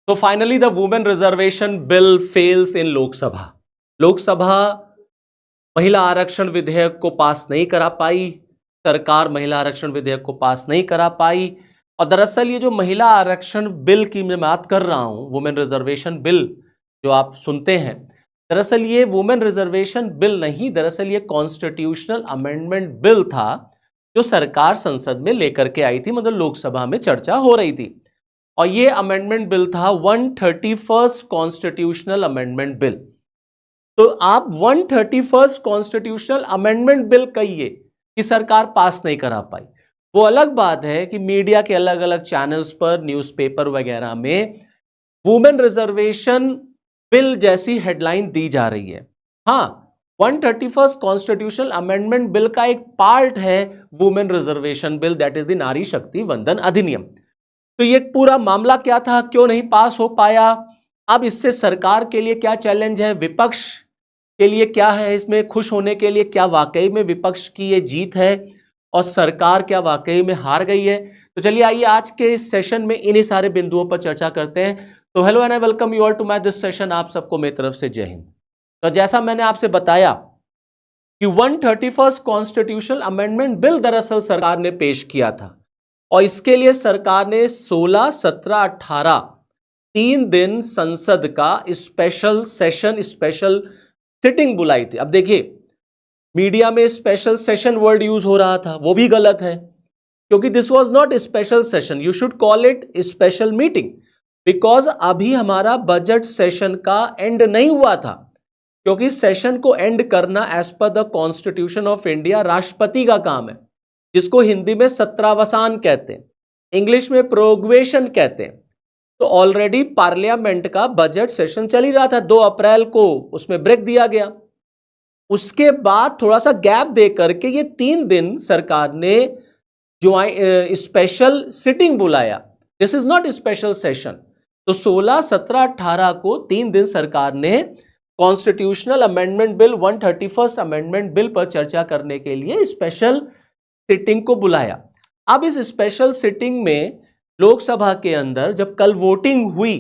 तो finally the women reservation bill fails इन लोकसभा। लोकसभा महिला आरक्षण विधेयक को पास नहीं करा पाई, सरकार महिला आरक्षण विधेयक को पास नहीं करा पाई। और दरअसल ये जो महिला आरक्षण बिल की मैं बात कर रहा हूं, वुमेन रिजर्वेशन बिल जो आप सुनते हैं, दरअसल ये वुमेन रिजर्वेशन बिल नहीं, दरअसल ये कॉन्स्टिट्यूशनल अमेंडमेंट बिल था जो सरकार संसद में लेकर के आई थी, मतलब लोकसभा में चर्चा हो रही थी। और ये अमेंडमेंट बिल था 131st कॉन्स्टिट्यूशनल अमेंडमेंट बिल। तो आप 131st कॉन्स्टिट्यूशनल अमेंडमेंट बिल कहिए कि सरकार पास नहीं करा पाई। वो अलग बात है कि मीडिया के अलग अलग चैनल्स पर, न्यूज़पेपर वगैरह में वुमेन रिजर्वेशन बिल जैसी हेडलाइन दी जा रही है। हाँ, 131st कॉन्स्टिट्यूशनल अमेंडमेंट बिल का एक पार्ट है women reservation bill, that is the नारी शक्ति वंदन अधिनियम। तो ये पूरा मामला क्या था, क्यों नहीं पास हो पाया, अब इससे सरकार के लिए क्या चैलेंज है, विपक्ष के लिए क्या है, इसमें खुश होने के लिए क्या वाकई में विपक्ष की ये जीत है और सरकार क्या वाकई में हार गई है। तो चलिए आइए आज के इस सेशन में इन्हीं सारे बिंदुओं पर चर्चा करते हैं। तो hello and I welcome you all to my this session. आप सबको मेरी तरफ से जय हिंद। तो जैसा मैंने आपसे बताया कि 131st कॉन्स्टिट्यूशनल अमेंडमेंट बिल दरअसल सरकार ने पेश किया था और इसके लिए सरकार ने 16, 17, 18 3 दिन संसद का स्पेशल सेशन, स्पेशल सिटिंग बुलाई थी। अब देखिए, मीडिया में स्पेशल सेशन वर्ड यूज हो रहा था, वो भी गलत है, क्योंकि this was not special session, you should call it special meeting, because अभी हमारा बजट सेशन का एंड नहीं हुआ था। क्योंकि सेशन को एंड करना as per the constitution of India राष्ट्रपति का काम है, जिसको हिंदी में सत्रावसान कहते हैं, इंग्लिश में प्रोग्वेशन कहते हैं। तो ऑलरेडी पार्लियामेंट का बजट सेशन चल ही रहा था, 2 अप्रैल को उसमें ब्रेक दिया गया। उसके बाद थोड़ा सा गैप दे करके ये 3 दिन सरकार ने जो स्पेशल सिटिंग बुलाया, this is not special session. तो 16, 17, 18 को 3 दिन सरकार ने constitutional amendment bill 131st amendment bill पर चर्चा करने के लिए स्पेशल सिटिंग को बुलाया। अब इस स्पेशल सिटिंग में लोकसभा के अंदर जब कल वोटिंग हुई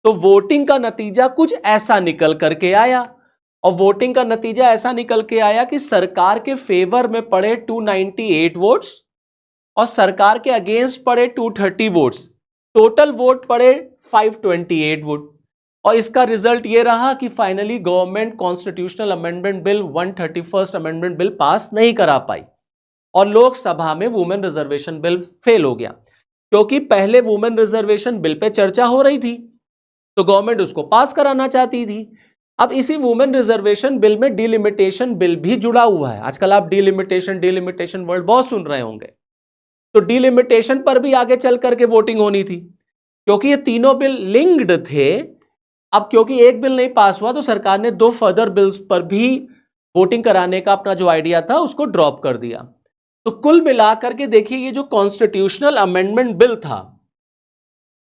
तो वोटिंग का नतीजा कुछ ऐसा निकल करके आया, और वोटिंग का नतीजा ऐसा निकल के आया कि सरकार के फेवर में पड़े 298 वोट्स और सरकार के अगेंस्ट पड़े 230 वोट्स, टोटल वोट पड़े 528 वोट। और इसका रिजल्ट ये रहा कि finally government constitutional amendment bill 131st amendment bill pass नहीं करा पाई और लोकसभा में वुमेन रिजर्वेशन बिल फेल हो गया। क्योंकि पहले वुमेन रिजर्वेशन बिल पे चर्चा हो रही थी तो गवर्नमेंट उसको पास कराना चाहती थी। अब इसी वुमेन रिजर्वेशन बिल में डिलिमिटेशन बिल भी जुड़ा हुआ है। आजकल आप डिलिमिटेशन वर्ड बहुत सुन रहे होंगे। तो डिलिमिटेशन पर भी आगे चल करके वोटिंग होनी थी, क्योंकि ये तीनों बिल लिंक्ड थे। अब क्योंकि एक बिल नहीं पास हुआ तो सरकार ने 2 फर्दर बिल्स पर भी वोटिंग कराने का अपना जो आइडिया था उसको ड्रॉप कर दिया। तो कुल मिलाकर के देखिए, ये जो कॉन्स्टिट्यूशनल अमेंडमेंट बिल था,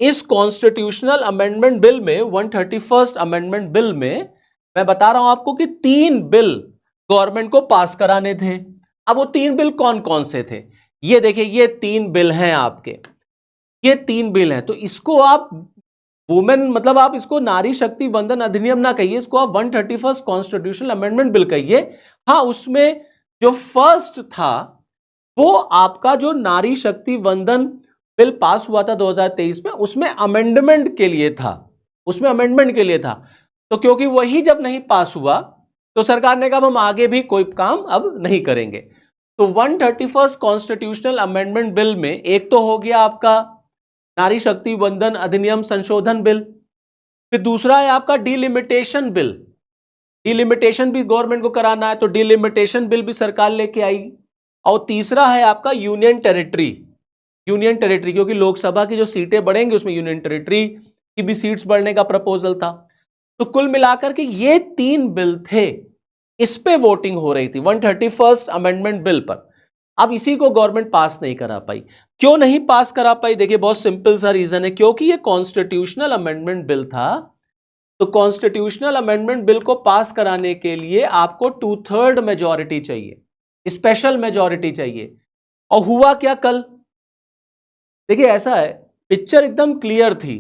इस कॉन्स्टिट्यूशनल अमेंडमेंट बिल में 131st अमेंडमेंट बिल में मैं बता रहा हूं आपको कि 3 बिल गवर्नमेंट को पास कराने थे। अब वो 3 बिल कौन कौन से थे, ये देखिए, ये 3 बिल हैं आपके, ये 3 बिल हैं। तो इसको आप वुमेन, मतलब आप इसको नारी शक्ति वंदन अधिनियम ना कहिए, इसको आप 131st कॉन्स्टिट्यूशनल अमेंडमेंट बिल कहिए। हाँ, उसमें जो फर्स्ट था वो आपका जो नारी शक्ति वंदन बिल पास हुआ था 2023 में, उसमें अमेंडमेंट के लिए था, उसमें अमेंडमेंट के लिए था। तो क्योंकि वही जब नहीं पास हुआ तो सरकार ने कहा हम आगे भी कोई काम अब नहीं करेंगे। तो 131st कॉन्स्टिट्यूशनल अमेंडमेंट बिल में एक तो हो गया आपका नारी शक्ति वंदन अधिनियम संशोधन बिल, फिर दूसरा है आपका डिलिमिटेशन बिल, डिलिमिटेशन भी गवर्नमेंट को कराना है तो डिलिमिटेशन बिल भी सरकार लेके आई। और तीसरा है आपका यूनियन टेरिटरी, यूनियन टेरिटरी, क्योंकि लोकसभा की जो सीटें बढ़ेंगी उसमें यूनियन टेरिटरी की भी सीट्स बढ़ने का प्रपोजल था। तो कुल मिलाकर के ये 3 बिल थे, इस पे वोटिंग हो रही थी 131st अमेंडमेंट बिल पर। अब इसी को गवर्नमेंट पास नहीं करा पाई। क्यों नहीं पास करा पाई, देखिए बहुत सिंपल सा रीजन है, क्योंकि ये कॉन्स्टिट्यूशनल अमेंडमेंट बिल था। तो कॉन्स्टिट्यूशनल अमेंडमेंट बिल को पास कराने के लिए आपको 2/3 मेजॉरिटी चाहिए, स्पेशल मेजॉरिटी चाहिए। और हुआ क्या कल, देखिए ऐसा है, पिक्चर एकदम क्लियर थी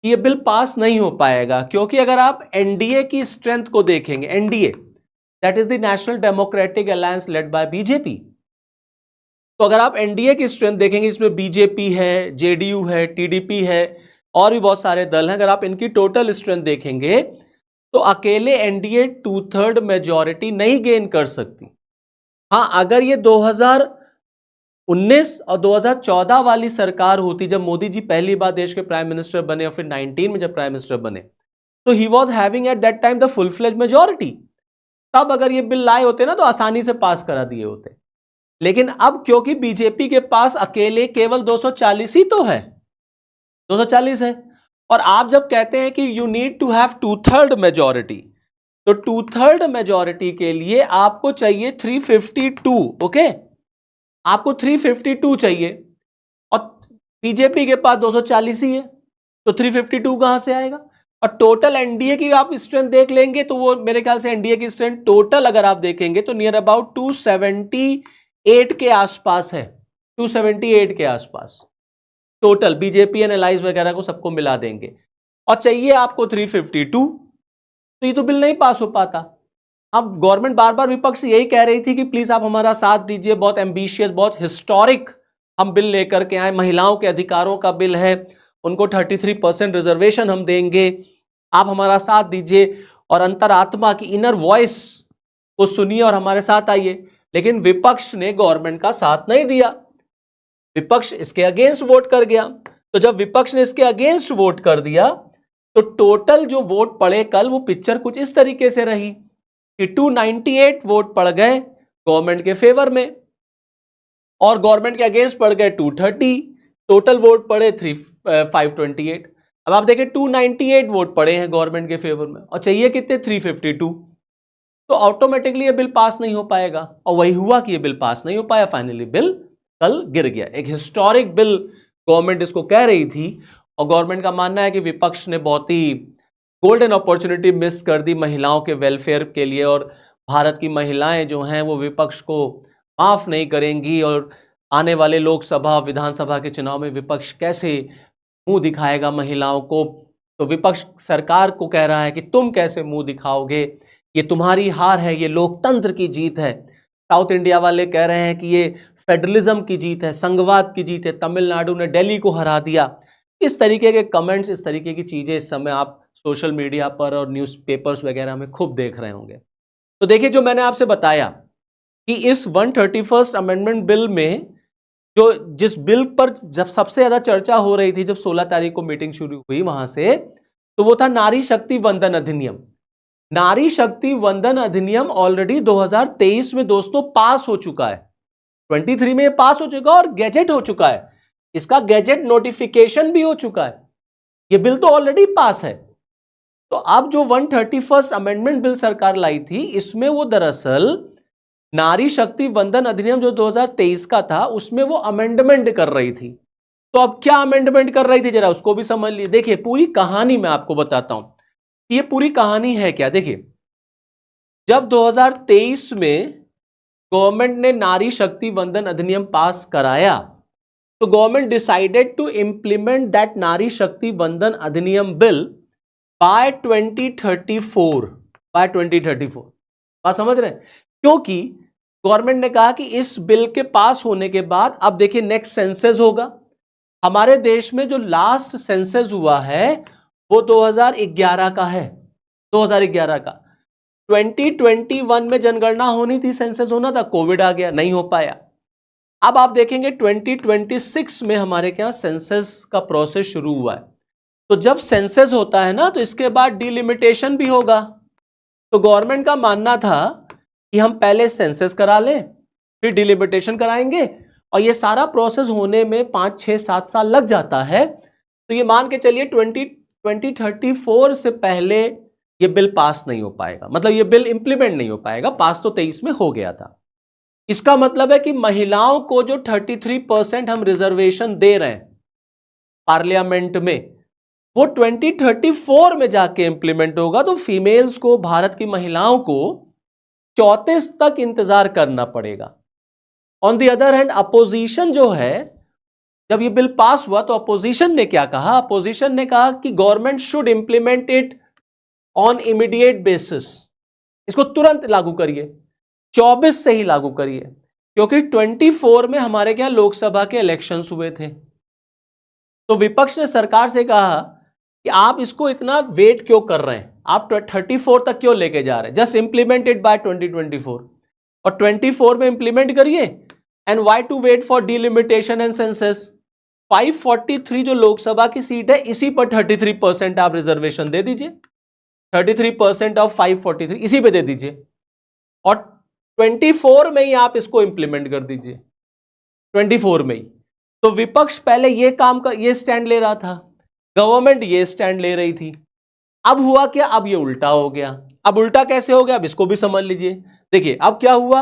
ये बिल पास नहीं हो पाएगा, क्योंकि अगर आप एनडीए की स्ट्रेंथ को देखेंगे, NDA that is the national democratic alliance led by BJP, तो अगर आप एनडीए की स्ट्रेंथ देखेंगे, इसमें बीजेपी है, जेडीयू है, टीडीपी है और भी बहुत सारे दल हैं, अगर आप इनकी टोटल स्ट्रेंथ देखेंगे तो अकेले एनडीए 2/3 मेजॉरिटी नहीं गेन कर सकती। हां, अगर ये 2019 और 2014 वाली सरकार होती, जब मोदी जी पहली बार देश के प्राइम मिनिस्टर बने और फिर 19 में जब प्राइम मिनिस्टर बने, तो he was having at that time the full fledge majority, तब अगर ये बिल लाए होते ना तो आसानी से पास करा दिए होते। लेकिन अब क्योंकि बीजेपी के पास अकेले केवल 240 ही तो है, 240 है, और आप जब कहते हैं कि you need to have 2/3 majority, तो 2/3 मेजॉरिटी के लिए आपको चाहिए 352, ओके, आपको 352 चाहिए, और बीजेपी के पास 240 ही है, तो 352 कहां से आएगा? और टोटल एनडीए की आप स्ट्रेंथ देख लेंगे तो वो मेरे ख्याल से एनडीए की स्ट्रेंथ टोटल अगर आप देखेंगे तो नियर अबाउट 278 के आसपास है, 278 के आसपास टोटल, बीजेपी एंड एलाइज वगैरह को सबको मिला देंगे, और चाहिए आपको 352, तो ये तो बिल नहीं पास हो पाता। अब गवर्नमेंट बार बार विपक्ष यही कह रही थी कि प्लीज आप हमारा साथ दीजिए, बहुत एम्बिशियस, बहुत हिस्टोरिक हम बिल लेकर के आए, महिलाओं के अधिकारों का बिल है, उनको 33% रिजर्वेशन हम देंगे, आप हमारा साथ दीजिए और अंतरात्मा की इनर वॉइस को सुनिए और हमारे साथ आइए। लेकिन विपक्ष ने गवर्नमेंट का साथ नहीं दिया, विपक्ष इसके अगेंस्ट वोट कर गया। तो जब विपक्ष ने इसके अगेंस्ट वोट कर दिया तो टोटल जो वोट पड़े कल, वो पिक्चर कुछ इस तरीके से रही कि 298 वोट पड़ गए गवर्नमेंट के फेवर में और गवर्नमेंट के अगेंस्ट पड़ गए 230, टोटल वोट पड़े 528। अब आप देखें 298 वोट पड़े हैं गवर्नमेंट के फेवर में और चाहिए कितने, 352, तो ऑटोमेटिकली ये बिल पास नहीं हो पाएगा। और वही हुआ कि ये बिल पास नहीं हो पाया, फाइनली बिल कल गिर गया। एक हिस्टोरिक बिल गवर्नमेंट इसको कह रही थी और गवर्नमेंट का मानना है कि विपक्ष ने बहुत ही गोल्डन अपॉर्चुनिटी मिस कर दी महिलाओं के वेलफेयर के लिए, और भारत की महिलाएं जो हैं वो विपक्ष को माफ नहीं करेंगी, और आने वाले लोकसभा विधानसभा के चुनाव में विपक्ष कैसे मुंह दिखाएगा महिलाओं को। तो विपक्ष सरकार को कह रहा है कि तुम कैसे मुंह दिखाओगे, ये तुम्हारी हार है, ये लोकतंत्र की जीत है। साउथ इंडिया वाले कह रहे हैं कि ये फेडरलिज्म की जीत है, संघवाद की जीत है, तमिलनाडु ने दिल्ली को हरा दिया। इस तरीके के कमेंट्स, इस तरीके की चीजें इस समय आप सोशल मीडिया पर और न्यूज़पेपर्स वगैरह में खूब देख रहे होंगे। तो देखिए, जो मैंने आपसे बताया कि इस 131st अमेंडमेंट बिल में जो जिस बिल पर जब सबसे ज्यादा चर्चा हो रही थी, जब 16 तारीख को मीटिंग शुरू हुई वहां से, तो वो था नारी शक्ति वंदन अधिनियम। नारी शक्ति वंदन अधिनियम ऑलरेडी 2023 में दोस्तों पास हो चुका है, 23 में पास हो चुका और गैजेट हो चुका है, इसका गैजेट नोटिफिकेशन भी हो चुका है, ये बिल तो ऑलरेडी पास है। तो अब जो 131st अमेंडमेंट बिल सरकार लाई थी, इसमें वो दरअसल नारी शक्ति वंदन अधिनियम जो 2023 का था उसमें वो अमेंडमेंट कर रही थी। तो अब क्या अमेंडमेंट कर रही थी, जरा उसको भी समझ लीजिए। देखिए, पूरी कहानी मैं आपको बताता हूं, ये पूरी कहानी है क्या। देखिए, जब 2023 में गवर्नमेंट ने नारी शक्ति वंदन अधिनियम पास कराया, तो government decided to implement that Nari Shakti वंदन अधिनियम बिल बाय 2034, बाय 2034। बात समझ रहे हैं? क्योंकि गवर्नमेंट ने कहा कि इस बिल के पास होने के बाद अब देखिए नेक्स्ट सेंसस होगा। हमारे देश में जो लास्ट सेंसस हुआ है वो 2011 का है, 2011 का। 2021 में जनगणना होनी थी, सेंसस होना था, कोविड आ गया, नहीं हो पाया। अब आप देखेंगे 2026 में हमारे क्या सेंसस का प्रोसेस शुरू हुआ है। तो जब सेंसस होता है ना, तो इसके बाद डिलिमिटेशन भी होगा। तो गवर्नमेंट का मानना था कि हम पहले सेंसस करा लें, फिर डिलिमिटेशन कराएंगे, और ये सारा प्रोसेस होने में 5, 6, 7 साल लग जाता है। तो ये मान के चलिए 2034 से पहले ये बिल पास नहीं हो पाएगा, मतलब ये बिल इंप्लीमेंट नहीं हो पाएगा। पास तो 23 में हो गया था। इसका मतलब है कि महिलाओं को जो 33% हम रिजर्वेशन दे रहे हैं पार्लियामेंट में, वो 2034 में जाके इंप्लीमेंट होगा। तो फीमेल्स को, भारत की महिलाओं को 34 तक इंतजार करना पड़ेगा। On the other hand opposition जो है, जब ये बिल पास हुआ तो अपोजिशन ने क्या कहा? अपोजिशन ने कहा कि government should implement it on immediate basis, इसको तुरंत लागू करिए, 24 से ही लागू करिए, क्योंकि 24 में हमारे क्या लोकसभा के इलेक्शंस हुए थे। तो विपक्ष ने सरकार से कहा कि आप इसको इतना वेट क्यों कर रहे हैं, आप 34 तक क्यों लेके जा रहे हैं, जस्ट इंप्लीमेंटेड बाय 2024, और 24 में इंप्लीमेंट करिए, and why to wait for delimitation and census. 543 जो लोकसभा की सीट है, इसी पर 33% आप रिजर्वेशन दे दीजिए, 33% ऑफ 543 इसी पे दे दीजिए, और 24 में ही आप इसको इंप्लीमेंट कर दीजिए, 24 में ही। तो विपक्ष पहले ये स्टैंड ले रहा था, गवर्नमेंट ये स्टैंड ले रही थी। अब हुआ क्या? अब ये उल्टा हो गया। अब उल्टा कैसे हो गया, अब इसको भी समझ लीजिए। देखिए अब क्या हुआ,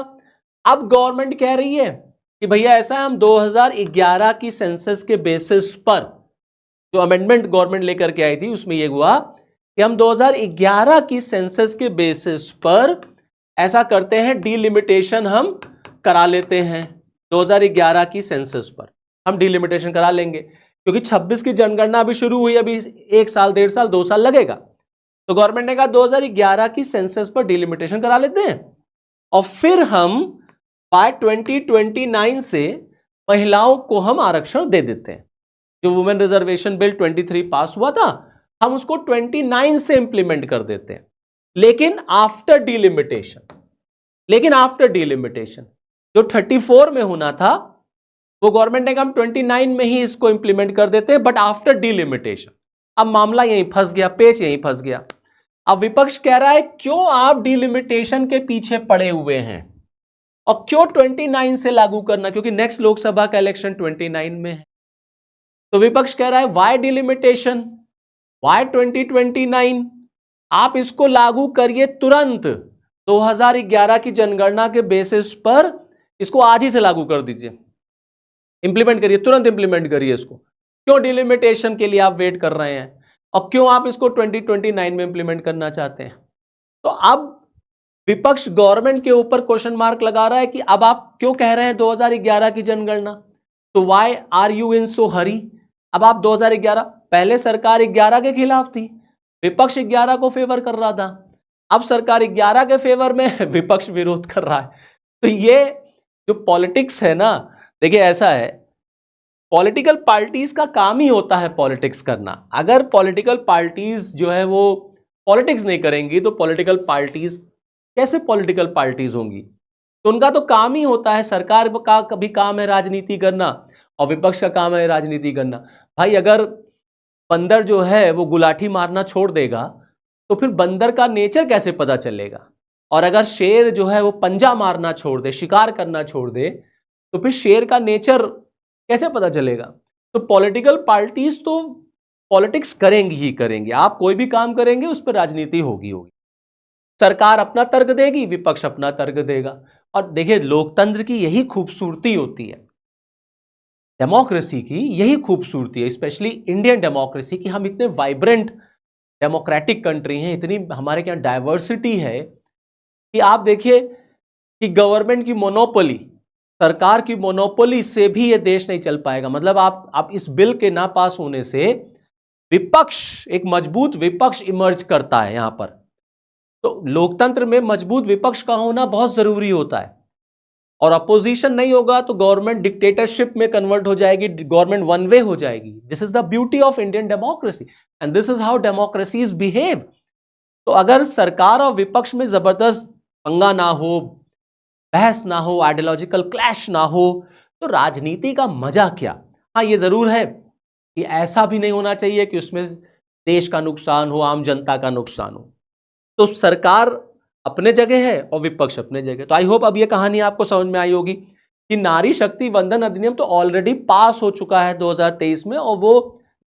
अब गवर्नमेंट कह रही है कि भैया ऐसा है, हम 2011 की सेंसस के बेसिस पर, जो अमेंडमेंट गवर्नमेंट लेकर के आई थी उसमें यह हुआ कि हम 2011 की सेंसस के बेसिस पर ऐसा करते हैं, डिलिमिटेशन हम करा लेते हैं, 2011 की सेंसस पर हम डिलिमिटेशन करा लेंगे, क्योंकि 26 की जनगणना अभी शुरू हुई, अभी 1 साल 1.5 साल 2 साल लगेगा। तो गवर्नमेंट ने कहा 2011 की सेंसस पर डिलिमिटेशन करा लेते हैं, और फिर हम बाय 2029 से महिलाओं को हम आरक्षण दे देते हैं। जो वुमेन रिजर्वेशन बिल 23 पास हुआ था, हम उसको 29 से इंप्लीमेंट कर देते हैं, लेकिन आफ्टर डिलिमिटेशन। जो 34 में होना था वो गवर्नमेंट ने कहा हम 29 में ही इसको इंप्लीमेंट कर देते हैं, बट आफ्टर डिलिमिटेशन। अब मामला यहीं फंस गया, पेच यहीं फंस गया। अब विपक्ष कह रहा है क्यों आप डिलिमिटेशन के पीछे पड़े हुए हैं, और क्यों 29 से लागू करना, क्योंकि नेक्स्ट लोकसभा का इलेक्शन 29 में है। तो विपक्ष कह रहा है वाई डिलिमिटेशन, वाई 2029, आप इसको लागू करिए तुरंत, 2011 की जनगणना के बेसिस पर इसको आज ही से लागू कर दीजिए, इंप्लीमेंट करिए, तुरंत इंप्लीमेंट करिए इसको। क्यों डिलिमिटेशन के लिए आप वेट कर रहे हैं, और क्यों आप इसको 2029 में इंप्लीमेंट करना चाहते हैं? तो अब विपक्ष गवर्नमेंट के ऊपर क्वेश्चन मार्क लगा रहा है कि अब आप क्यों कह रहे हैं 2011 की जनगणना, तो व्हाई आर यू इन सो हरी? अब आप 2011, पहले सरकार 11 के खिलाफ थी, विपक्ष 11 को फेवर कर रहा था, अब सरकार 11 के फेवर में, विपक्ष विरोध कर रहा है। तो ये जो पॉलिटिक्स है ना, देखिए ऐसा है, पॉलिटिकल पार्टीज का काम ही होता है पॉलिटिक्स करना। अगर पॉलिटिकल पार्टीज जो है वो पॉलिटिक्स नहीं करेंगी तो पॉलिटिकल पार्टीज कैसे पॉलिटिकल पार्टीज होंगी? तो उनका तो काम ही होता है, सरकार का कभी काम है राजनीति करना और विपक्ष का काम है राजनीति करना। भाई अगर बंदर जो है वो गुलाठी मारना छोड़ देगा तो फिर बंदर का नेचर कैसे पता चलेगा? और अगर शेर जो है वो पंजा मारना छोड़ दे, शिकार करना छोड़ दे, तो फिर शेर का नेचर कैसे पता चलेगा? तो पॉलिटिकल पार्टीज तो पॉलिटिक्स करेंगी ही करेंगी। आप कोई भी काम करेंगे उस पर राजनीति होगी। सरकार अपना तर्क देगी, विपक्ष अपना तर्क देगा। और देखिए लोकतंत्र की यही खूबसूरती होती है, डेमोक्रेसी की यही खूबसूरती है, स्पेशली इंडियन डेमोक्रेसी की। हम इतने वाइब्रेंट डेमोक्रेटिक कंट्री हैं, इतनी हमारे यहाँ डाइवर्सिटी है कि आप देखिए कि गवर्नमेंट की मोनोपोली, सरकार की मोनोपोली से भी ये देश नहीं चल पाएगा। मतलब आप इस बिल के ना पास होने से विपक्ष, एक मजबूत विपक्ष इमर्ज करता है यहां पर। तो लोकतंत्र में मजबूत विपक्ष का होना बहुत जरूरी होता है, और अपोजिशन नहीं होगा तो गवर्नमेंट डिक्टेटरशिप में कन्वर्ट हो जाएगी, गवर्नमेंट वन वे हो जाएगी। This is the beauty of Indian democracy and this is how democracies behave. तो अगर सरकार और विपक्ष में जबरदस्त पंगा ना हो, बहस ना हो, आइडियोलॉजिकल क्लैश ना हो, तो राजनीति का मजा क्या? हाँ ये जरूर है कि ऐसा भी नहीं होना चाहिए कि उसमें देश का नुकसान हो, आम जनता का नुकसान हो। तो सरकार अपने जगह है और विपक्ष अपने जगह। तो आई होप अब ये कहानी आपको समझ में आई होगी कि नारी शक्ति वंदन अधिनियम तो ऑलरेडी पास हो चुका है 2023 में, और वो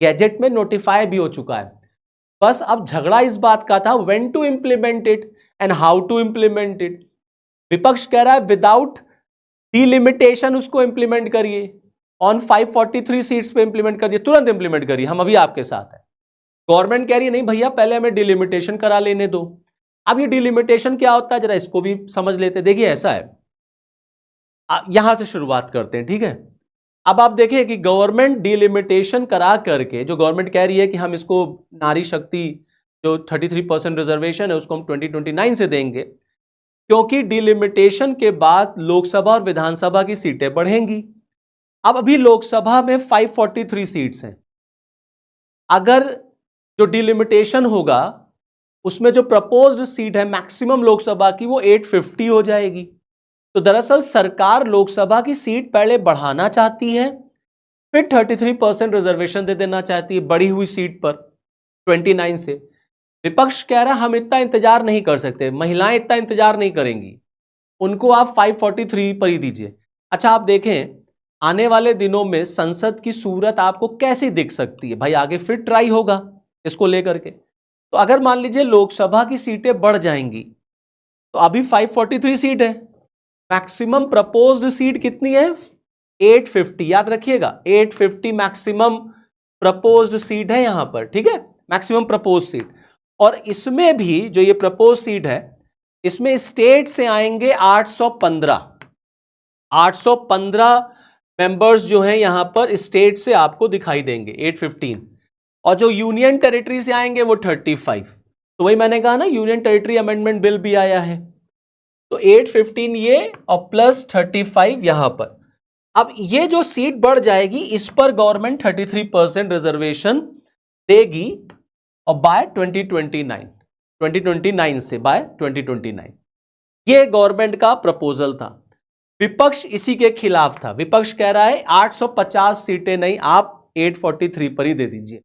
गैजेट में नोटिफाई भी हो चुका है। बस अब झगड़ा इस बात का था when to implement it and how to implement it. विपक्ष कह रहा है विदाउट डिलिमिटेशन उसको इंप्लीमेंट करिए, ऑन 543 सीट्स पे इंप्लीमेंट करिए, तुरंत इंप्लीमेंट करिए, हम अभी आपके साथ हैं। गवर्नमेंट कह रही है नहीं भैया पहले हमें डिलिमिटेशन करा लेने दो। अब ये डिलिमिटेशन क्या होता है जरा इसको भी समझ लेते। देखिए ऐसा है, यहां से शुरुआत करते हैं, ठीक है। अब आप देखें कि गवर्नमेंट डिलिमिटेशन करा करके, जो गवर्नमेंट कह रही है कि हम इसको नारी शक्ति जो 33% रिजर्वेशन है उसको हम 2029 से देंगे, क्योंकि डिलिमिटेशन के बाद लोकसभा और विधानसभा की सीटें बढ़ेंगी। अब अभी लोकसभा में 543 सीट्स हैं, अगर जो डिलिमिटेशन होगा उसमें जो प्रपोज्ड सीट है मैक्सिमम लोकसभा की वो 850 हो जाएगी। तो दरअसल सरकार लोकसभा की सीट पहले बढ़ाना चाहती है, फिर 33% रिजर्वेशन दे देना चाहती है बड़ी हुई सीट पर 29 से। विपक्ष कह रहा है हम इतना इंतजार नहीं कर सकते, महिलाएं इतना इंतजार नहीं करेंगी, उनको आप 543 पर ही दीजिए। अच्छा आप देखें आने वाले दिनों में संसद की सूरत आपको कैसी दिख सकती है, भाई आगे फिर ट्राई होगा इसको लेकर के। तो अगर मान लीजिए लोकसभा की सीटें बढ़ जाएंगी तो अभी 543 सीट है, मैक्सिमम प्रपोज्ड सीट कितनी है 850, याद रखिएगा 850 मैक्सिमम प्रपोज्ड सीट है यहां पर, ठीक है, मैक्सिमम प्रपोज सीट। और इसमें भी जो ये प्रपोज सीट है इसमें स्टेट से आएंगे 815 मेंबर्स जो हैं यहां पर स्टेट से आपको दिखाई देंगे 815, और जो यूनियन टेरिटरी से आएंगे वो 35। तो वही मैंने कहा ना यूनियन टेरिटरी अमेंडमेंट बिल भी आया है, तो 815 ये और प्लस 35 यहां पर। अब ये जो सीट बढ़ जाएगी इस पर गवर्नमेंट 33% रिजर्वेशन देगी, और बाय 2029 से बाय 2029 ये गवर्नमेंट का प्रपोजल था। विपक्ष इसी के खिलाफ था, विपक्ष कह रहा है 850 सीटें नहीं, आप 843 पर ही दे दीजिए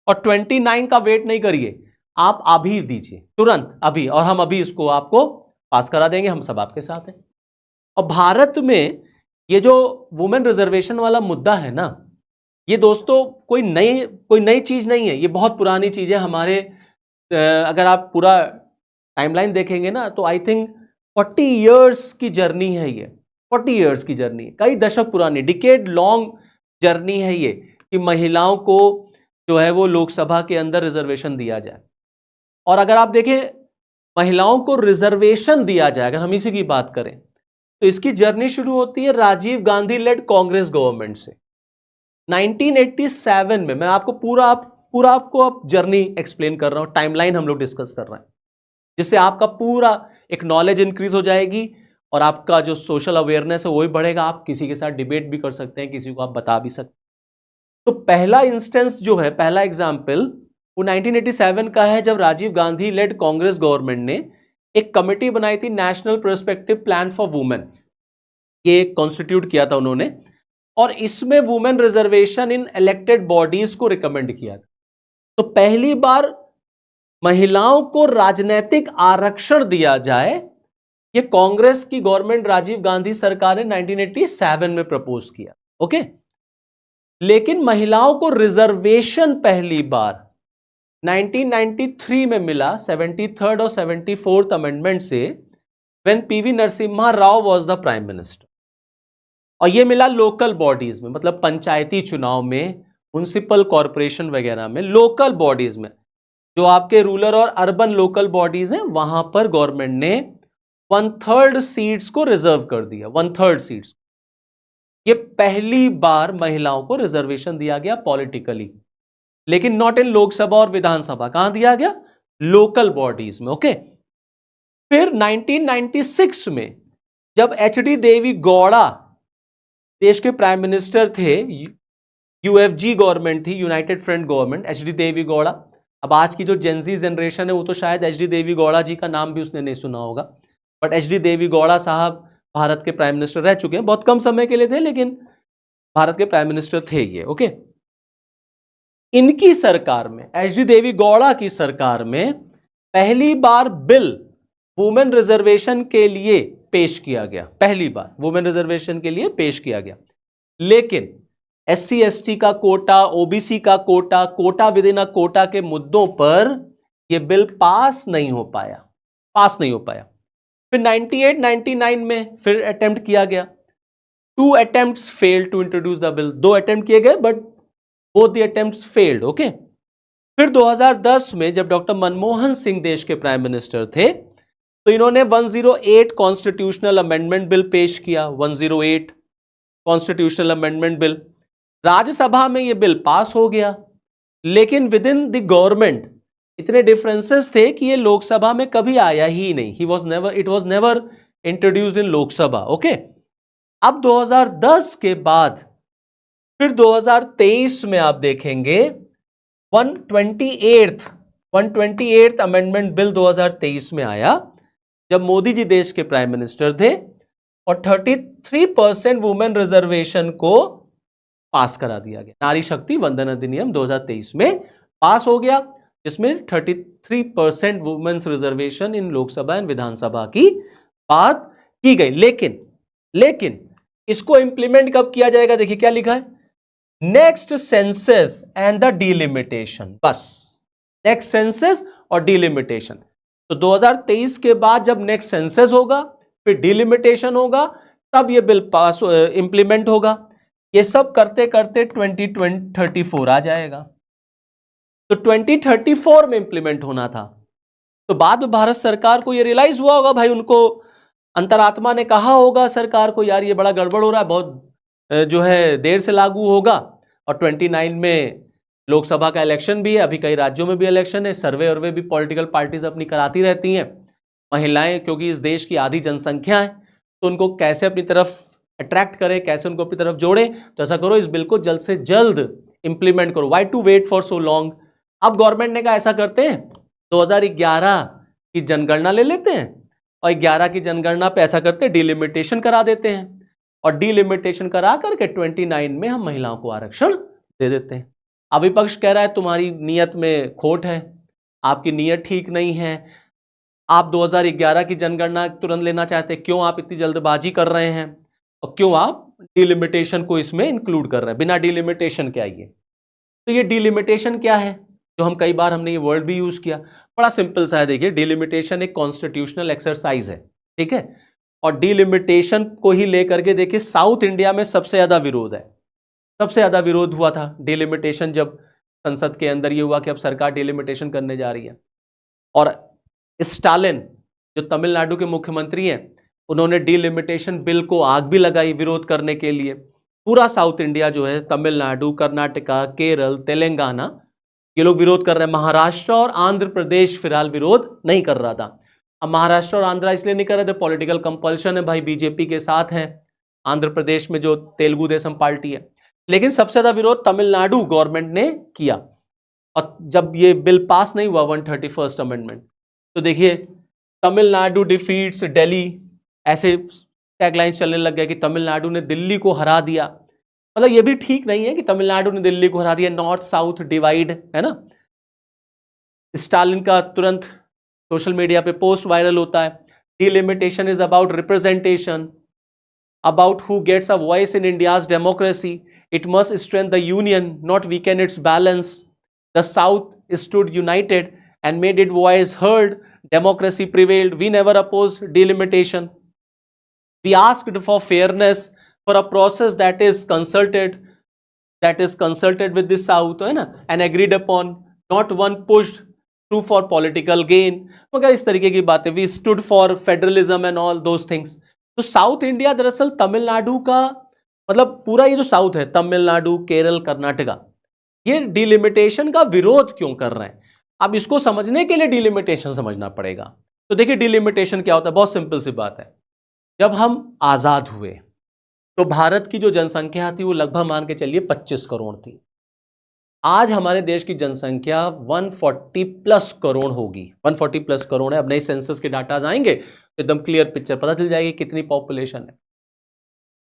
और 29 का वेट नहीं करिए, आप अभी दीजिए तुरंत अभी, और हम अभी इसको आपको पास करा देंगे, हम सब आपके साथ हैं। और भारत में ये जो वुमेन रिजर्वेशन वाला मुद्दा है ना, ये दोस्तों कोई नई चीज नहीं है, ये बहुत पुरानी चीज है हमारे। अगर आप पूरा टाइमलाइन देखेंगे ना तो आई थिंक 40 इयर्स की जर्नी है ये, 40 इयर्स की जर्नी, कई दशक पुरानी, डिकेड लॉन्ग जर्नी है ये कि महिलाओं को जो है वो लोकसभा के अंदर रिजर्वेशन दिया जाए। और अगर आप देखें महिलाओं को रिजर्वेशन दिया जाए, अगर हम इसी की बात करें तो इसकी जर्नी शुरू होती है राजीव गांधी लेड कांग्रेस गवर्नमेंट से 1987 में। मैं आपको पूरा आपको अब जर्नी एक्सप्लेन कर रहा हूं, टाइमलाइन हम लोग डिस्कस कर रहे हैं, जिससे आपका पूरा एक नॉलेज इंक्रीज हो जाएगी और आपका जो सोशल अवेयरनेस है वो भी बढ़ेगा। आप किसी के साथ डिबेट भी कर सकते हैं, किसी को आप बता भी सकते हैं। तो पहला इंस्टेंस जो है, पहला एग्जाम्पल वो 1987 का है, जब राजीव गांधी लेड कांग्रेस गवर्नमेंट ने एक कमेटी बनाई थी, national prospective plan for women, ये कॉन्स्टिट्यूट किया था उन्होंने, और इसमें वुमेन रिजर्वेशन इन इलेक्टेड बॉडीज को रिकमेंड किया था। तो पहली बार महिलाओं को राजनीतिक आरक्षण दिया जाए, ये कांग्रेस की गवर्नमेंट राजीव गांधी सरकार ने 1987 में प्रपोज किया, ओके। लेकिन महिलाओं को रिजर्वेशन पहली बार 1993 में मिला 73rd और 74th अमेंडमेंट से, when PV Narasimha Rao was the prime minister. और ये मिला लोकल बॉडीज में, मतलब पंचायती चुनाव में, म्युनिसिपल कॉरपोरेशन वगैरह में, लोकल बॉडीज में, जो आपके रूरल और अर्बन लोकल बॉडीज हैं वहां पर गवर्नमेंट ने 1/3 सीट्स को रिजर्व कर दिया, 1/3 सीट्स। ये पहली बार महिलाओं को रिजर्वेशन दिया गया पॉलिटिकली, लेकिन नॉट इन लोकसभा और विधानसभा। कहां दिया गया? लोकल बॉडीज में, ओके। फिर 1996 में जब एचडी देवी गौड़ा देश के प्राइम मिनिस्टर थे, यूएफजी गवर्नमेंट थी, यूनाइटेड फ्रंट गवर्नमेंट, एचडी देवी गौड़ा। अब आज की जो जेनजी जनरेशन है वो तो शायद एचडी देवी गौड़ा जी का नाम भी उसने नहीं सुना होगा, बट एचडी देवी गौड़ा साहब भारत के प्राइम मिनिस्टर रह चुके हैं, बहुत कम समय के लिए थे लेकिन भारत के प्राइम मिनिस्टर थे ये, ओके। इनकी सरकार में, एचडी देवी गौड़ा की सरकार में, पहली बार बिल वुमेन रिजर्वेशन के लिए पेश किया गया, पहली बार वुमेन रिजर्वेशन के लिए पेश किया गया। लेकिन एससी एसटी का कोटा, ओबीसी का कोटा, कोटा विद इन अ कोटा के मुद्दों पर यह बिल पास नहीं हो पाया। फिर 98-99 में फिर अटेम्प्ट किया गया, 2 attempts failed to introduce the bill, 2 attempt किए गए but both the attempts failed, okay. फिर 2010 में जब डॉक्टर मनमोहन सिंह देश के प्राइम मिनिस्टर थे तो इन्होंने 108 कॉन्स्टिट्यूशनल अमेंडमेंट बिल पेश किया, 108, कॉन्स्टिट्यूशनल अमेंडमेंट बिल। राज्यसभा में ये बिल पास हो गया, लेकिन विद इन द गवर्नमेंट इतने डिफरेंसेस थे कि ये लोकसभा में कभी आया ही नहीं। It was never introduced in Lok Sabha. Okay, अब 2010 के बाद फिर 2023 में आप देखेंगे 128th अमेंडमेंट बिल 2023 में आया, जब मोदी जी देश के प्राइम मिनिस्टर थे, और 33% वुमेन रिजर्वेशन को पास करा दिया गया। नारी शक्ति वंदन अधिनियम 2023 में पास हो गया, जिसमें 33% women's reservation in Lok Sabha and विधानसभा की बात की गई। लेकिन इसको इंप्लीमेंट कब किया जाएगा? देखिए क्या लिखा है, next census and the delimitation. बस नेक्स्ट सेंसस और डिलिमिटेशन। तो 2023 के बाद जब नेक्स्ट सेंसस होगा, फिर डिलिमिटेशन होगा, तब ये बिल पास इंप्लीमेंट होगा। ये सब करते करते 2034 आ जाएगा। तो 2034 में इंप्लीमेंट होना था। तो बाद में भारत सरकार को ये रियलाइज हुआ होगा, भाई उनको अंतरात्मा ने कहा होगा सरकार को, यार ये बड़ा गड़बड़ हो रहा है, बहुत जो है देर से लागू होगा। और 29 में लोकसभा का इलेक्शन भी है, अभी कई राज्यों में भी इलेक्शन है, सर्वे भी पॉलिटिकल पार्टीज अपनी कराती रहती हैं। महिलाएं क्योंकि इस देश की आधी जनसंख्या है, तो उनको कैसे अपनी तरफ अट्रैक्ट करें, कैसे उनको अपनी तरफ जोड़े, तो ऐसा करो, इस बिल को जल्द से जल्द इंप्लीमेंट करो। Why to wait for so long? अब गवर्नमेंट ने कहा ऐसा करते हैं, 2011 की जनगणना ले लेते हैं, और 11 की जनगणना पे ऐसा करते हैं, डिलिमिटेशन करा देते हैं, और डिलिमिटेशन करा करके 29 में हम महिलाओं को आरक्षण दे देते हैं। अब विपक्ष कह रहा है तुम्हारी नीयत में खोट है, आपकी नीयत ठीक नहीं है, आप 2011 की जनगणना तुरंत लेना चाहते हैं, क्यों आप इतनी जल्दबाजी कर रहे हैं, और क्यों आप डिलिमिटेशन को इसमें इंक्लूड कर रहे हैं? बिना डिलिमिटेशन के आइए। तो ये डिलिमिटेशन क्या है, जो हम कई बार हमने ये वर्ड भी यूज किया, बड़ा सिंपल सा है। देखिए, डिलिमिटेशन एक कॉन्स्टिट्यूशनल एक्सरसाइज है, ठीक है, और डिलिमिटेशन को ही लेकर के देखिए साउथ इंडिया में सबसे ज्यादा विरोध है। सबसे ज्यादा विरोध हुआ था डिलिमिटेशन, जब संसद के अंदर ये हुआ कि अब सरकार डिलिमिटेशन करने जा रही है। और स्टालिन जो तमिलनाडु के मुख्यमंत्री हैं, उन्होंने डिलिमिटेशन बिल को आग भी लगाई विरोध करने के लिए। पूरा साउथ इंडिया जो है, तमिलनाडु, कर्नाटका, केरल, तेलंगाना, ये लोग विरोध कर रहे हैं। महाराष्ट्र और आंध्र प्रदेश फिलहाल विरोध नहीं कर रहा था। अब महाराष्ट्र और आंध्र इसलिए नहीं कर रहे थे, पॉलिटिकल कंपल्शन है, भाई बीजेपी के साथ है आंध्र प्रदेश में जो तेलुगु देशम पार्टी है। लेकिन सबसे ज्यादा विरोध तमिलनाडु गवर्नमेंट ने किया। और जब ये बिल पास नहीं हुआ 131st अमेंडमेंट, तो देखिए तमिलनाडु डिफीट्स दिल्ली, ऐसे टैगलाइंस चलने लग गए कि तमिलनाडु ने दिल्ली को हरा दिया। मतलब ये भी ठीक नहीं है कि तमिलनाडु ने दिल्ली को हरा दिया, नॉर्थ साउथ डिवाइड है ना। स्टालिन का तुरंत सोशल मीडिया पे पोस्ट वायरल होता है, delimitation is about representation, about who gets a voice in India's democracy, it must strengthen the union not weaken its balance, the south stood united and made its voice heard, democracy prevailed, we never opposed delimitation, we asked for fairness, for a process that is consulted with the south, है ना, and agreed upon, not one pushed through for political gain, मगर इस तरीके की बातें, we stood for federalism and all those things। तो south India दरअसल तमिलनाडु का, मतलब पूरा ये जो साउथ है, तमिलनाडु, केरल, कर्नाटका, ये डिलिमिटेशन का विरोध क्यों कर रहे हैं? अब इसको समझने के लिए डिलिमिटेशन समझना पड़ेगा। तो देखिए डिलिमिटेशन क्या होता है, बहुत सिंपल सी बात है। जब हम आजाद हुए तो भारत की जो जनसंख्या थी वो लगभग मान के चलिए 25 करोड़ थी। आज हमारे देश की जनसंख्या 140 प्लस करोड़ होगी, 140 प्लस करोड़ है। अब नए सेंसस के डाटाज आएंगे तो एकदम क्लियर पिक्चर पता चल जाएगी कितनी पॉपुलेशन है।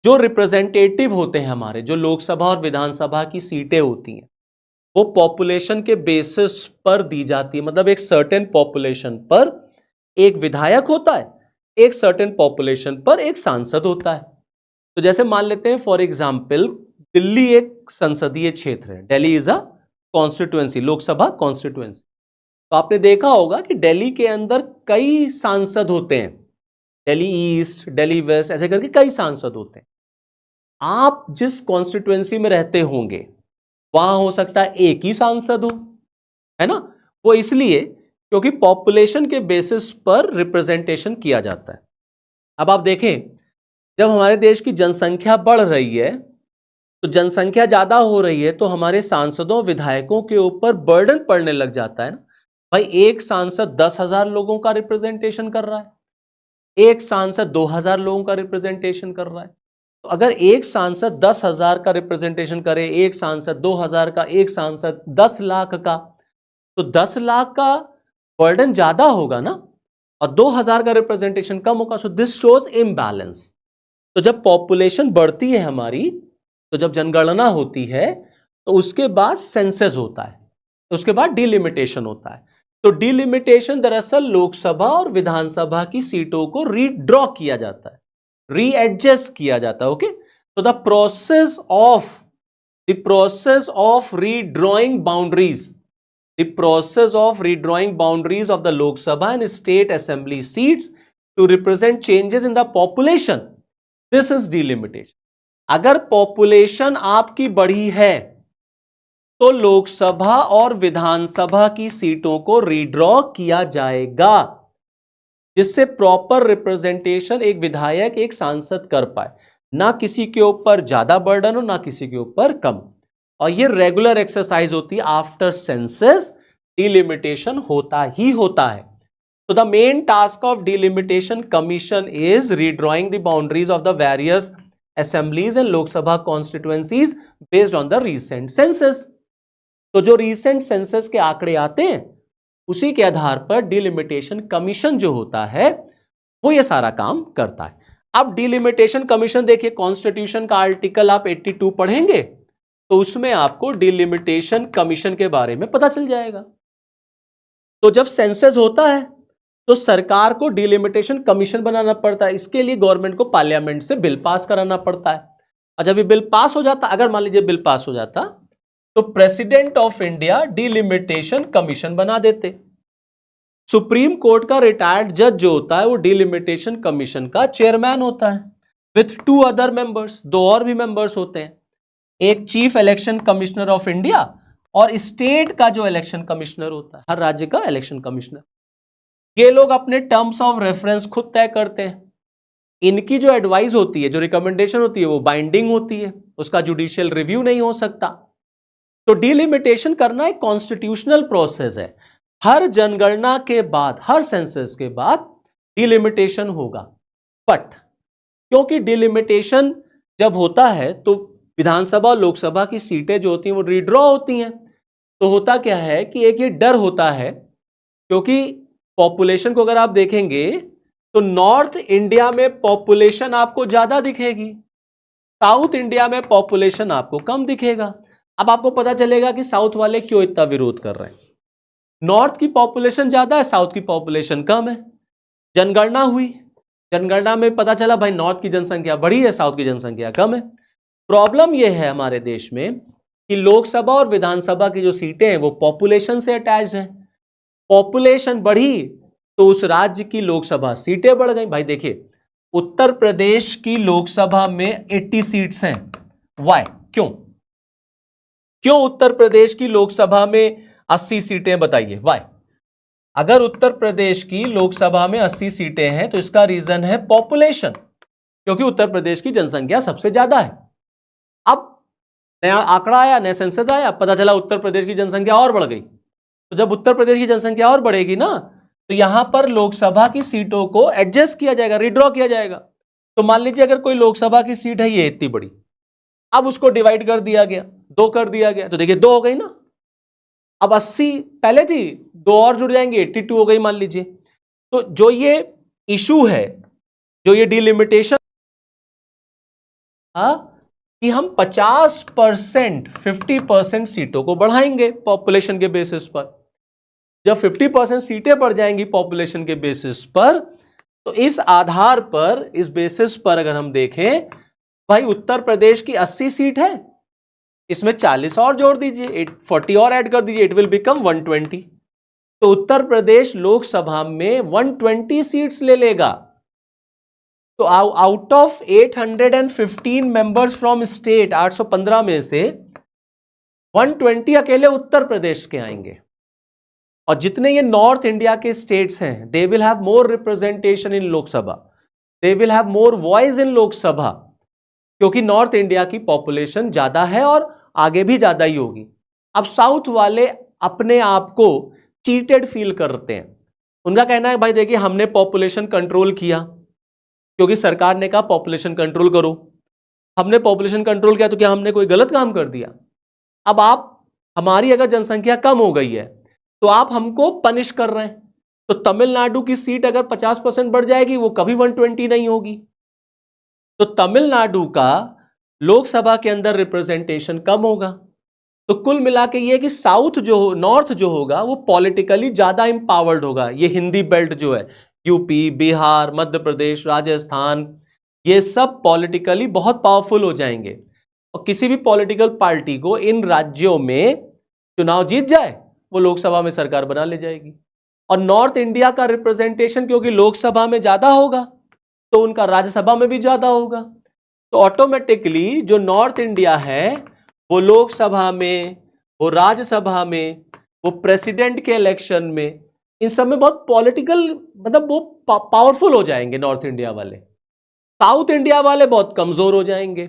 जो रिप्रेजेंटेटिव होते हैं हमारे, जो लोकसभा और विधानसभा की सीटें होती हैं, वो पॉपुलेशन के बेसिस पर दी जाती है। मतलब एक सर्टेन पॉपुलेशन पर एक विधायक होता है, एक सर्टेन पॉपुलेशन पर एक सांसद होता है। तो जैसे मान लेते हैं फॉर एग्जांपल, दिल्ली एक संसदीय क्षेत्र है, Delhi is a constituency, Lok Sabha constituency. तो आपने देखा होगा कि दिल्ली के अंदर कई सांसद होते हैं, दिल्ली ईस्ट, दिल्ली वेस्ट, ऐसे करके कई सांसद होते हैं। आप जिस कॉन्स्टिट्यूएंसी में रहते होंगे वहां हो सकता है एक ही सांसद हो, है ना। वो इसलिए क्योंकि पॉपुलेशन के बेसिस पर रिप्रेजेंटेशन किया जाता है। अब आप देखें जब हमारे देश की जनसंख्या बढ़ रही है, तो जनसंख्या ज्यादा हो रही है, तो हमारे सांसदों विधायकों के ऊपर बर्डन पड़ने लग जाता है ना। भाई एक सांसद 10,000 लोगों का रिप्रेजेंटेशन कर रहा है, एक सांसद 2,000 लोगों का रिप्रेजेंटेशन कर रहा है। तो अगर एक सांसद 10,000 का रिप्रेजेंटेशन करे, एक सांसद 2,000 का, एक सांसद 10 लाख का, तो 10 लाख का बर्डन ज्यादा होगा ना, और 2,000 का रिप्रेजेंटेशन कम होगा। So this shows imbalance. तो जब पॉपुलेशन बढ़ती है हमारी, तो जब जनगणना होती है, तो उसके बाद सेंसस होता है, उसके बाद डिलिमिटेशन होता है। तो डिलिमिटेशन दरअसल लोकसभा और विधानसभा की सीटों को रीड्रॉ किया जाता है, रीएडजस्ट किया जाता है। ओके, तो the process of redrawing boundaries, the process of redrawing boundaries of the Lok Sabha and state assembly seats to represent changes in the population, this is delimitation. अगर पॉपुलेशन आपकी बढ़ी है, तो लोकसभा और विधानसभा की सीटों को रीड्रॉ किया जाएगा, जिससे प्रॉपर रिप्रेजेंटेशन एक विधायक, एक सांसद कर पाए, ना किसी के ऊपर ज्यादा बर्डन हो, ना किसी के ऊपर कम। और ये रेगुलर एक्सरसाइज होती है, आफ्टर सेंसस डिलिमिटेशन होता ही होता है। तो the main task of delimitation commission is redrawing the boundaries of the various assemblies and Lok Sabha constituencies based on the recent census. तो जो रीसेंट सेंसस के आंकड़े आते हैं, उसी के आधार पर डिलिमिटेशन कमीशन जो होता है, वो ये सारा काम करता है। अब डिलिमिटेशन कमीशन देखिए, कॉन्स्टिट्यूशन का आर्टिकल आप 82 पढ़ेंगे, तो उसमें आपको डिलिमिटेशन कमीशन के बारे में पता चल जाएगा। तो जब सेंसस होता है, तो सरकार को डिलिमिटेशन कमीशन बनाना पड़ता है। इसके लिए गवर्नमेंट को पार्लियामेंट से बिल पास कराना पड़ता है। और जब ये बिल पास हो जाता, अगर मान लीजिए बिल पास हो जाता, तो president of India delimitation commission बना देते। सुप्रीम कोर्ट का रिटायर्ड जज जो होता है, वो डिलिमिटेशन कमीशन का चेयरमैन होता है, विथ 2 अदर मेंबर्स, 2 और भी मेंबर्स होते हैं, एक chief election commissioner of India और स्टेट का जो इलेक्शन कमिश्नर होता है, हर राज्य का इलेक्शन कमिश्नर। ये लोग अपने टर्म्स ऑफ रेफरेंस खुद तय करते हैं। इनकी जो एडवाइस होती है, जो रिकमेंडेशन होती है, वो बाइंडिंग होती है, उसका जुडिशियल रिव्यू नहीं हो सकता। तो डिलिमिटेशन करना एक कॉन्स्टिट्यूशनल प्रोसेस है। हर जनगणना के बाद, हर सेंसस के बाद डिलिमिटेशन होगा। बट क्योंकि डिलिमिटेशन जब होता है, तो विधानसभा और लोकसभा की सीटें जो होती हैं वो रीड्रॉ होती हैं। तो होता क्या है कि एक ये डर होता है, क्योंकि पॉपुलेशन को अगर आप देखेंगे, तो नॉर्थ इंडिया में पॉपुलेशन आपको ज्यादा दिखेगी, साउथ इंडिया में पॉपुलेशन आपको कम दिखेगा। अब आपको पता चलेगा कि साउथ वाले क्यों इतना विरोध कर रहे हैं। नॉर्थ की पॉपुलेशन ज्यादा है, साउथ की पॉपुलेशन कम है। जनगणना हुई, जनगणना में पता चला भाई नॉर्थ की जनसंख्या बढ़ी है, साउथ की जनसंख्या कम है। प्रॉब्लम यह है हमारे देश में कि लोकसभा और विधानसभा की जो सीटें हैं, वो पॉपुलेशन से अटैच्ड हैं। पॉपुलेशन बढ़ी तो उस राज्य की लोकसभा सीटें बढ़ गई। भाई देखिए, उत्तर प्रदेश की लोकसभा में 80 सीट्स हैं। वाई? क्यों उत्तर प्रदेश की लोकसभा में 80 सीटें? बताइए वाई? अगर उत्तर प्रदेश की लोकसभा में 80 सीटें हैं, तो इसका रीजन है पॉपुलेशन, क्योंकि उत्तर प्रदेश की जनसंख्या सबसे ज्यादा है। अब नया आंकड़ा आया, नया सेंसस आया, पता चला उत्तर प्रदेश की जनसंख्या और बढ़ गई। तो जब उत्तर प्रदेश की जनसंख्या और बढ़ेगी ना, तो यहां पर लोकसभा की सीटों को एडजस्ट किया जाएगा, रिड्रॉ किया जाएगा। तो मान लीजिए अगर कोई लोकसभा की सीट है, ये इतनी बड़ी, अब उसको डिवाइड कर दिया गया, 2 कर दिया गया, तो देखिए 2 हो गई ना। अब 80 पहले थी, 2 और जुड़ जाएंगे, 82 हो गई मान लीजिए। तो जो ये इशू है, जो ये डिलिमिटेशन कि हम 50%, 50% सीटों को बढ़ाएंगे पॉपुलेशन के बेसिस पर। जब 50% सीटें बढ़ जाएंगी पॉपुलेशन के बेसिस पर, तो इस आधार पर, इस बेसिस पर अगर हम देखें, भाई उत्तर प्रदेश की 80 सीट है, इसमें 40 और जोड़ दीजिए, 40 और ऐड कर दीजिए, इट विल बिकम 120। तो उत्तर प्रदेश लोकसभा में 120 सीट्स ले लेगा। तो out of 815 members from state, 815 में से 120 अकेले उत्तर प्रदेश के आएंगे। और जितने ये नॉर्थ इंडिया के स्टेट्स हैं, they will have more representation in Lok Sabha. They will have more voice in Lok Sabha, क्योंकि नॉर्थ इंडिया की पॉपुलेशन ज्यादा है और आगे भी ज्यादा ही होगी। अब साउथ वाले अपने आप को चीटेड फील करते हैं। उनका कहना है भाई देखिए हमने पॉपुलेशन कंट्रोल किया, क्योंकि सरकार ने कहा पॉपुलेशन कंट्रोल करो। हमने पॉपुलेशन कंट्रोल किया तो क्या हमने कोई गलत काम कर दिया? अब आप, हमारी अगर जनसंख्या कम हो गई है तो आप हमको पनिश कर रहे हैं। तो तमिलनाडु की सीट अगर 50% बढ़ जाएगी वो कभी 120 नहीं होगी। तो तमिलनाडु का लोकसभा के अंदर रिप्रेजेंटेशन कम होगा। तो कुल मिला के ये कि साउथ जो नॉर्थ जो होगा वो पॉलिटिकली ज्यादा इंपावर्ड होगा। ये हिंदी बेल्ट जो है, यूपी, बिहार, मध्य प्रदेश, राजस्थान, ये सब पॉलिटिकली बहुत पावरफुल हो जाएंगे। और किसी भी पॉलिटिकल पार्टी को इन राज्यों में चुनाव जीत जाए वो लोकसभा में सरकार बना ले जाएगी। और नॉर्थ इंडिया का रिप्रेजेंटेशन क्योंकि लोकसभा में ज्यादा होगा तो उनका राज्यसभा में भी ज्यादा होगा। तो ऑटोमेटिकली जो नॉर्थ इंडिया है वो लोकसभा में, वो राज्यसभा में, वो प्रेसिडेंट के इलेक्शन में, इन सब में बहुत पॉलिटिकल, मतलब वो पावरफुल हो जाएंगे नॉर्थ इंडिया वाले। साउथ इंडिया वाले बहुत कमजोर हो जाएंगे।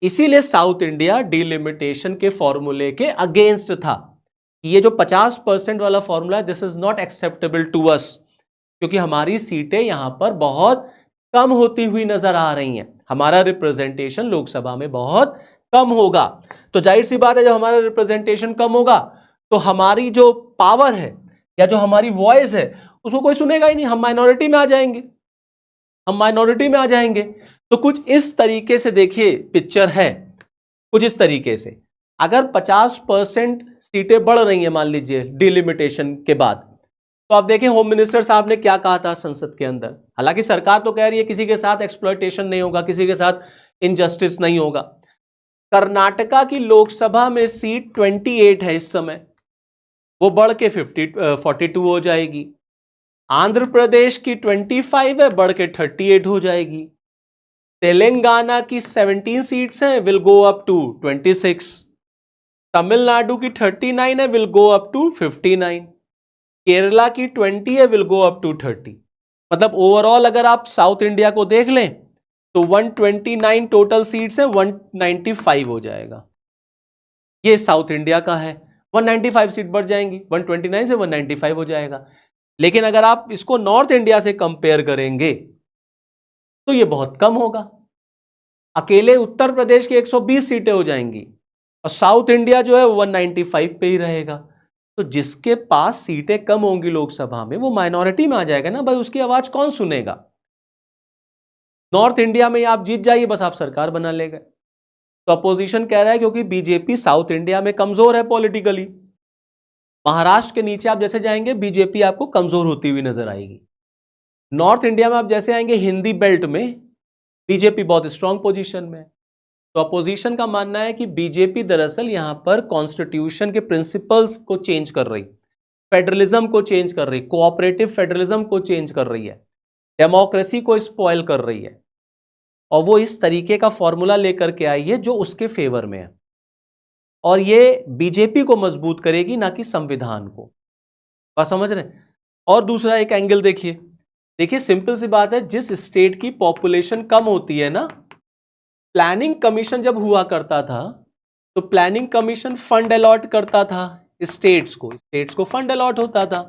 इसीलिए साउथ इंडिया डिलिमिटेशन के फॉर्मूले के अगेंस्ट था। ये जो 50% वाला फॉर्मूला है, this is not acceptable to us, क्योंकि हमारी सीटें यहां पर बहुत कम होती हुई नजर आ रही हैं। हमारा रिप्रेजेंटेशन लोकसभा में बहुत कम होगा। तो जाहिर सी बात है जब हमारा रिप्रेजेंटेशन कम होगा तो हमारी जो पावर है या जो हमारी वॉइस है उसको कोई सुनेगा ही नहीं। हम माइनॉरिटी में आ जाएंगे, हम माइनॉरिटी में आ जाएंगे। तो कुछ इस तरीके से देखिए पिक्चर है, कुछ इस तरीके से। अगर 50% सीटें बढ़ रही हैं मान लीजिए डिलिमिटेशन के बाद, तो आप देखिए होम मिनिस्टर साहब ने क्या कहा था संसद के अंदर। हालांकि सरकार तो कह रही है किसी के साथ एक्सप्लॉयटेशन नहीं होगा, किसी के साथ इनजस्टिस नहीं होगा। कर्नाटका की लोकसभा में सीट 28 है इस समय, वो बढ़ के 42 हो जाएगी। आंध्र प्रदेश की 25 है, बढ़ के 38 हो जाएगी। तेलंगाना की 17 सीट्स हैं, will go up to 26। Tamil Nadu की 39 है, will go up to 59। Kerala की 20 है, विल गो अप टू 30। मतलब ओवरऑल अगर आप साउथ इंडिया को देख लें तो 129 टोटल सीट्स है, 195 हो जाएगा। ये साउथ इंडिया का है। 195 सीट बढ़ जाएंगी, 129 से 195 हो जाएगा। लेकिन अगर आप इसको नॉर्थ इंडिया से कंपेयर करेंगे तो ये बहुत कम होगा। अकेले उत्तर प्रदेश की 120 सीटें हो जाएंगी और साउथ इंडिया जो है 195 पे ही रहेगा। तो जिसके पास सीटें कम होंगी लोकसभा में वो माइनॉरिटी में आ जाएगा ना भाई, उसकी आवाज कौन सुनेगा? नॉर्थ इंडिया में आप जीत जाइए बस आप सरकार बना ले गए। तो अपोजिशन कह रहा है क्योंकि बीजेपी साउथ इंडिया में कमजोर है पॉलिटिकली। महाराष्ट्र के नीचे आप जैसे जाएंगे बीजेपी आपको कमजोर होती हुई नजर आएगी। नॉर्थ इंडिया में आप जैसे आएंगे हिंदी बेल्ट में बीजेपी बहुत स्ट्रांग पोजीशन में है। तो अपोजिशन का मानना है कि बीजेपी दरअसल यहां पर कॉन्स्टिट्यूशन के प्रिंसिपल्स को चेंज कर रही, फेडरलिज्म को चेंज कर रही, कोऑपरेटिव फेडरलिज्म को चेंज कर रही है, डेमोक्रेसी को स्पॉइल कर रही है। और वो इस तरीके का फॉर्मूला लेकर के आई है जो उसके फेवर में है, और ये बीजेपी को मजबूत करेगी ना कि संविधान को। बात समझ रहे हैं? और दूसरा एक एंगल देखिए, देखिए सिंपल सी बात है, जिस स्टेट की पॉपुलेशन कम होती है ना, प्लानिंग कमीशन जब हुआ करता था तो प्लानिंग कमीशन फंड अलॉट करता था स्टेट्स को फंड अलॉट होता था।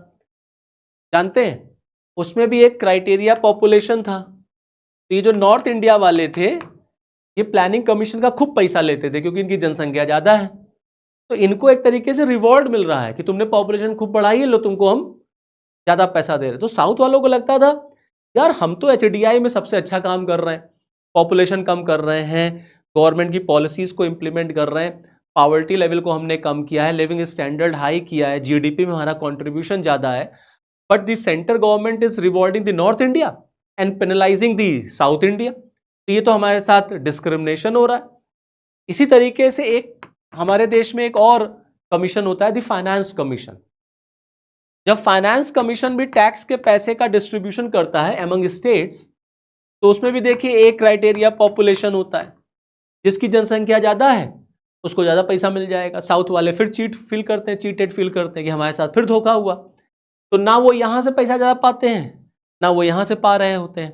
जानते हैं उसमें भी एक क्राइटेरिया पॉपुलेशन था। तो ये जो नॉर्थ इंडिया वाले थे ये प्लानिंग कमीशन का खूब पैसा लेते थे क्योंकि इनकी जनसंख्या ज्यादा है। तो इनको एक तरीके से रिवॉर्ड मिल रहा है कि तुमने पॉपुलेशन खूब बढ़ाई है, लो तुमको हम ज्यादा पैसा दे रहे। तो साउथ वालों को लगता था यार हम तो एचडीआई में सबसे अच्छा काम कर रहे हैं, पॉपुलेशन कम कर रहे हैं, गवर्नमेंट की पॉलिसीज को इंप्लीमेंट कर रहे हैं, पॉवर्टी लेवल को हमने कम किया है, लिविंग स्टैंडर्ड हाई किया है, जीडीपी में हमारा कंट्रीब्यूशन ज्यादा है, but the central government is rewarding the north India and penalising the south India. तो ये तो हमारे साथ डिस्क्रिमिनेशन हो रहा है। इसी तरीके से एक हमारे देश में एक और कमीशन होता है द फाइनेंस कमीशन। जब फाइनेंस कमीशन भी टैक्स के पैसे का डिस्ट्रीब्यूशन करता है अमंग स्टेट्स, तो उसमें भी देखिए एक क्राइटेरिया पॉपुलेशन होता है। जिसकी जनसंख्या ज्यादा है उसको ज्यादा पैसा मिल जाएगा। साउथ वाले फिर चीटेड फील करते हैं कि हमारे साथ फिर धोखा हुआ। तो ना वो यहां से पैसा ज्यादा पाते हैं ना वो यहां से पा रहे होते हैं।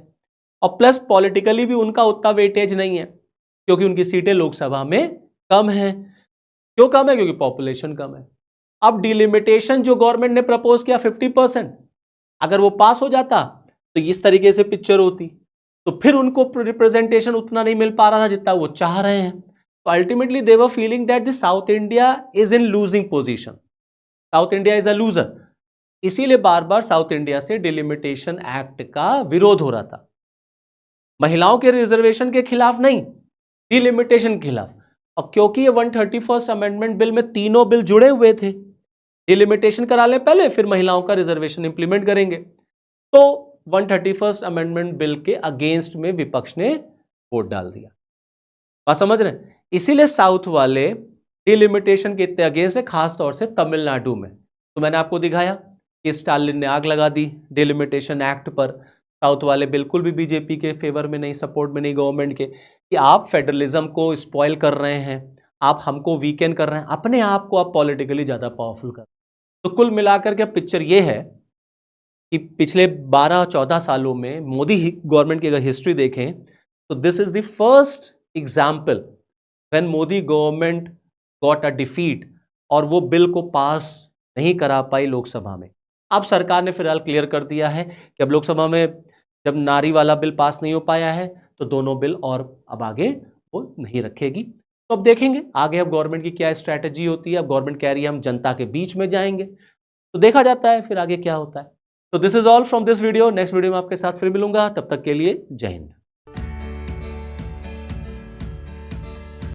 और प्लस पॉलिटिकली भी उनका उतना वेटेज नहीं है, क्योंकि उनकी सीटें लोकसभा में कम है। क्यों कम है? क्योंकि पॉपुलेशन कम है। अब डिलिमिटेशन जो गवर्नमेंट ने प्रपोज किया 50%, अगर वो पास हो जाता तो इस तरीके से पिक्चर होती, तो फिर उनको रिप्रेजेंटेशन उतना नहीं मिल पा रहा था जितना वो चाह रहे हैं। तो ultimately they were feeling that the south India is in losing position, south India is a loser. इसीलिए बार बार साउथ इंडिया से डिलिमिटेशन एक्ट का विरोध हो रहा था, महिलाओं के रिजर्वेशन के खिलाफ नहीं, डिलिमिटेशन के खिलाफ। और क्योंकि ये 131st अमेंडमेंट बिल में तीनों बिल जुड़े हुए थे, डिलिमिटेशन करा लें पहले, फिर महिलाओं का रिजर्वेशन इंप्लीमेंट करेंगे, तो 131st अमेंडमेंट बिल के अगेंस्ट में विपक्ष ने वोट डाल दिया। बात समझ रहे हैं? इसीलिए साउथ वाले डिलिमिटेशन के इतने अगेंस्ट है, खासतौर से तमिलनाडु में। तो मैंने आपको दिखाया कि स्टालिन ने आग लगा दी डिलिमिटेशन एक्ट पर, साउथ वाले बिल्कुल भी बीजेपी के फेवर में नहीं, सपोर्ट में नहीं गवर्नमेंट के, कि आप फेडरलिज्म को स्पॉइल कर रहे हैं, आप हमको वीकेंड कर रहे हैं, अपने आप को आप पॉलिटिकली ज्यादा पावरफुल कर रहे हैं। तो कुल मिलाकर के पिक्चर ये है कि पिछले 12-14 सालों में मोदी गवर्नमेंट की अगर हिस्ट्री देखें तो this is the first example when Modi government got a defeat और वो बिल को पास नहीं करा पाई लोकसभा में। अब सरकार ने फिलहाल क्लियर कर दिया है कि अब लोकसभा में जब नारी वाला बिल पास नहीं हो पाया है तो दोनों बिल और अब आगे वो नहीं रखेगी। तो अब देखेंगे आगे अब गवर्नमेंट की क्या स्ट्रैटेजी होती है। अब गवर्नमेंट कह रही है हम जनता के बीच में जाएंगे, तो देखा जाता है फिर आगे क्या होता है। तो this is all from this video. Next video में आपके साथ फिर मिलूंगा, तब तक के लिए जय हिंद।